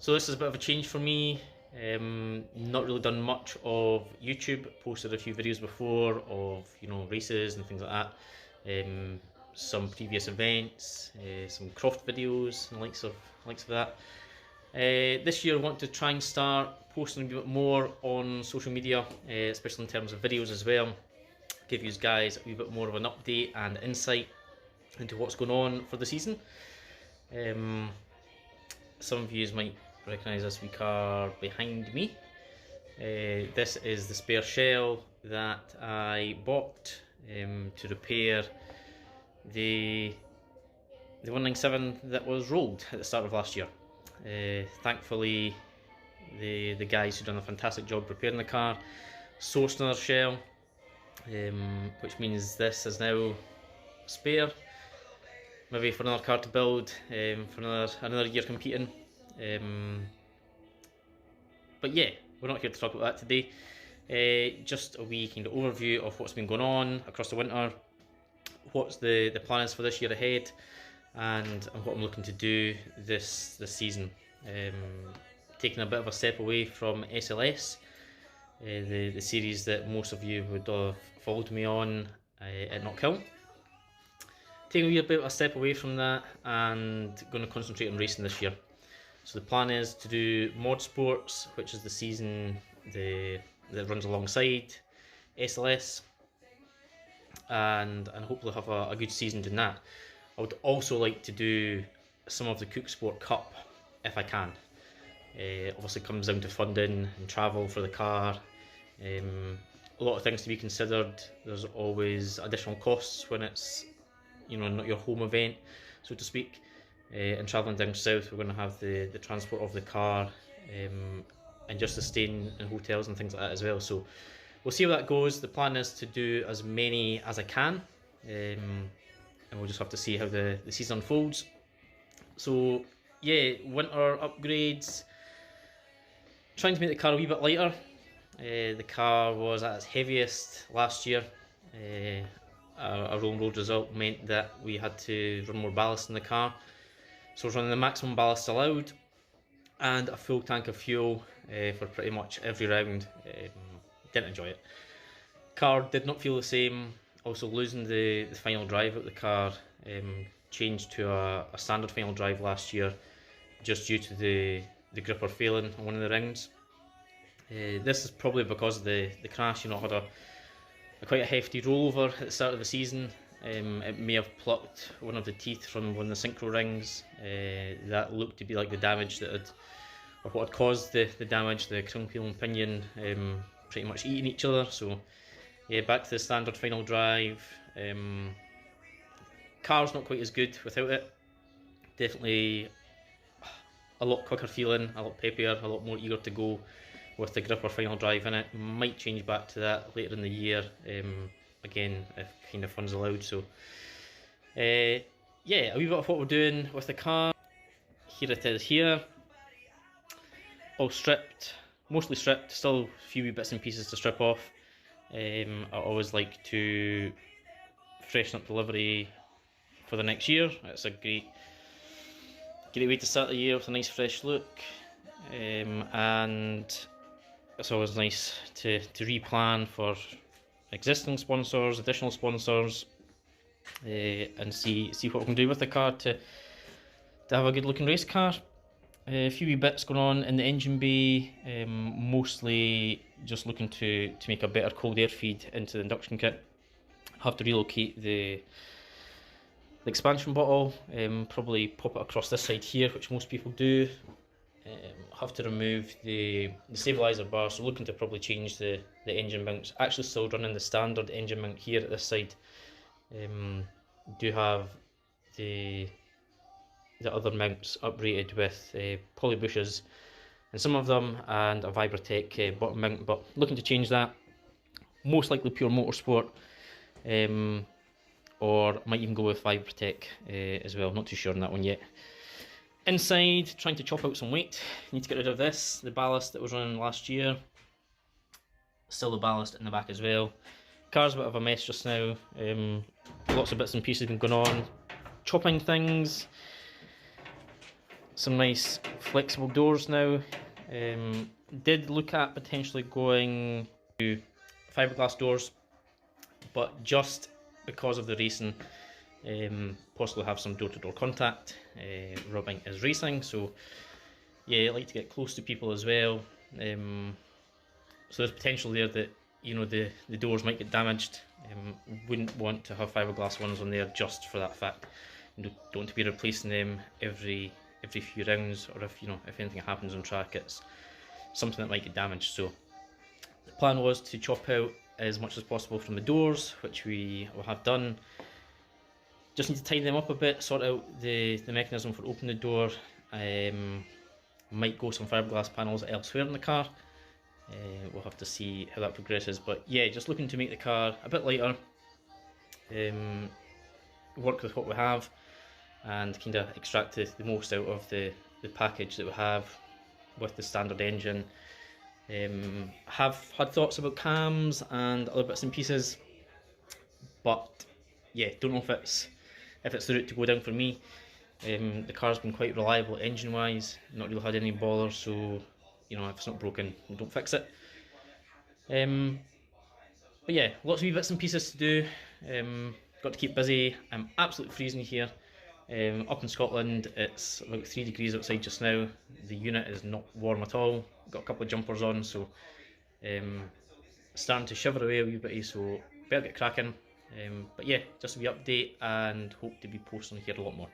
So this is a bit of a change for me. Not really done much of YouTube. Posted a few videos before of races and things like that. Some previous events, some craft videos and likes of that. This year I want to try and start posting a bit more on social media, especially in terms of videos as well. Give you guys a wee bit more of an update and insight into what's going on for the season. Some of you might recognise this wee car behind me. This is the spare shell that I bought to repair the 197 that was rolled at the start of last year. Thankfully, the guys who done a fantastic job repairing the car sourced another shell, which means this is now spare. Maybe for another car to build, for another year competing. But yeah, we're not here to talk about that today. Just a wee kind of overview of what's been going on across the winter, what's the plan is for this year ahead, and what I'm looking to do this season. Taking a bit of a step away from SLS, the series that most of you would have followed me on at Knockhill. Taking a bit of a step away from that and going to concentrate on racing this year. So the plan is to do Mod Sports, which is the season that runs alongside SLS, and hopefully have a good season doing that. I would also like to do some of the Cook Sport Cup if I can. Obviously comes down to funding and travel for the car. A lot of things to be considered. There's always additional costs when it's not your home event, so to speak. And travelling down south, we're going to have the transport of the car, and just to stay in hotels and things like that as well. So we'll see how that goes. The plan is to do as many as I can, and we'll just have to see how the season unfolds. So yeah, winter upgrades, trying to make the car a wee bit lighter. The car was at its heaviest last year. A rolling road result meant that we had to run more ballast in the car, so I was running the maximum ballast allowed and a full tank of fuel for pretty much every round. Didn't enjoy it. Car did not feel the same. Also losing the final drive of the car, changed to a standard final drive last year just due to the gripper failing on one of the rings. This is probably because of the crash. Had quite a hefty rollover at the start of the season. It may have plucked one of the teeth from one of the synchro rings. That looked to be like the damage or what had caused the damage. The crown wheel and pinion pretty much eating each other. So yeah, back to the standard final drive. Car's not quite as good without it. Definitely a lot quicker feeling, a lot peppier, a lot more eager to go with the gripper final drive in it. Might change back to that later in the year, again if kind of funds allowed. So yeah, a wee bit of what we're doing with the car. Here it is here, all stripped, mostly stripped, still a few wee bits and pieces to strip off. I always like to freshen up the livery for the next year. It's a great way to start the year with a nice fresh look, and it's always nice to replan for existing sponsors, additional sponsors, and see what we can do with the car to have a good looking race car. A few wee bits going on in the engine bay, mostly just looking to make a better cold air feed into the induction kit. Have to relocate the expansion bottle, probably pop it across this side here, which most people do. Have to remove the stabiliser bar, so looking to probably change the engine mounts. Actually still running the standard engine mount here at this side. Do have the other mounts uprated with poly bushes and some of them, and a Vibratech bottom mount, but looking to change that. Most likely pure motorsport, or might even go with Vibratech as well. Not too sure on that one yet. Inside, trying to chop out some weight. Need to get rid of the ballast that was running last year. Still the ballast in the back as well. Car's a bit of a mess just now. Lots of bits and pieces been going on. Chopping things. some nice flexible doors now. Did look at potentially going to fiberglass doors, but just because of the racing, possibly have some door-to-door contact. Rubbing is racing, so yeah, I like to get close to people as well. So there's potential there that, you know, the doors might get damaged. Wouldn't want to have fiberglass ones on there just for that fact. You don't want to be replacing them every few rounds, or if, you know, if anything happens on track, it's something that might get damaged. So the plan was to chop out as much as possible from the doors, which we will have done. Just need to tidy them up a bit, sort out the mechanism for opening the door. Might go some fiberglass panels elsewhere in the car. We'll have to see how that progresses, but yeah, just looking to make the car a bit lighter, work with what we have, and kind of extract the most out of the package that we have with the standard engine. Have had thoughts about cams and other bits and pieces, but yeah, don't know if it's the route to go down for me. The car's been quite reliable engine wise, not really had any bollers, so you know, if it's not broken, don't fix it. But yeah, lots of wee bits and pieces to do. Got to keep busy. I'm absolutely freezing here. Up in Scotland, it's about 3 degrees outside just now. The unit is not warm at all. Got a couple of jumpers on, so starting to shiver away a wee bit, so better get cracking. But yeah, just a wee update, and hope to be posting here a lot more.